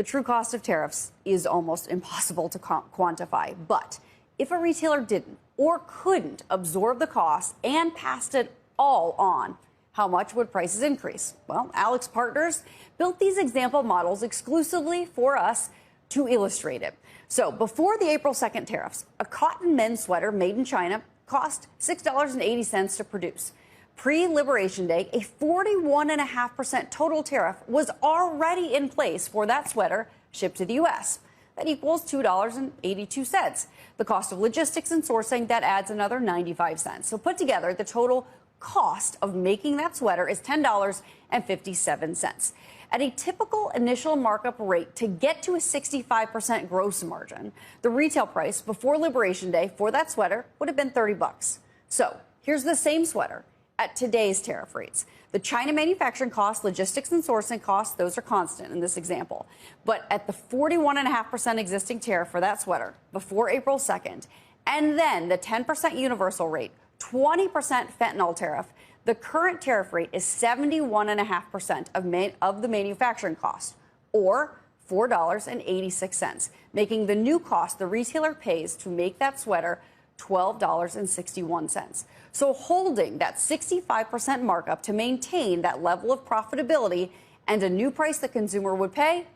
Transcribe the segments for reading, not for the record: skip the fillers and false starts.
The true cost of tariffs is almost impossible to quantify. But if a retailer didn't or couldn't absorb the cost and passed it all on, how much would prices increase? Well, AlixPartners built these example models exclusively for us to illustrate it. So before the April 2nd tariffs, a cotton men's sweater made in China cost $6.80 to produce. Pre-Liberation Day, a 41.5% total tariff was already in place for that sweater shipped to the U.S. That equals $2.82. The cost of logistics and sourcing, that adds another 95 cents. So put together, the total cost of making that sweater is $10.57. At a typical initial markup rate to get to a 65% gross margin, the retail price before Liberation Day for that sweater would have been $30. So here's the same sweater at today's tariff rates. The China manufacturing costs, logistics and sourcing costs, those are constant in this example. But at the 41.5% existing tariff for that sweater before April 2nd, and then the 10% universal rate, 20% fentanyl tariff, the current tariff rate is 71.5% of the manufacturing cost, or $4.86, making the new cost the retailer pays to make that sweater $12.61. So holding that 65% markup to maintain that level of profitability and a new price the consumer would pay,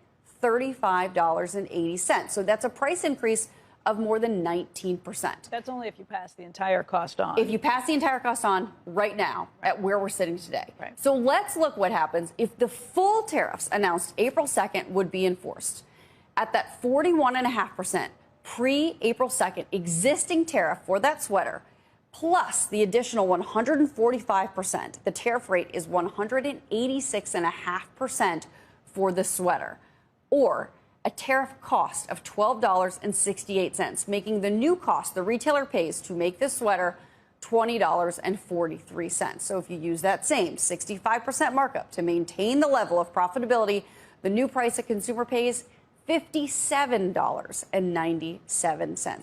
$35.80. So that's a price increase of more than 19%. That's only if you pass the entire cost on. If you pass the entire cost on right now at where we're sitting today. Right. So let's look what happens if the full tariffs announced April 2nd would be enforced. At that 41.5% pre-April 2nd existing tariff for that sweater, plus the additional 145%, the tariff rate is 186.5% for the sweater, or a tariff cost of $12.68, making the new cost the retailer pays to make this sweater $20.43. So if you use that same 65% markup to maintain the level of profitability, the new price a consumer pays, $57.97.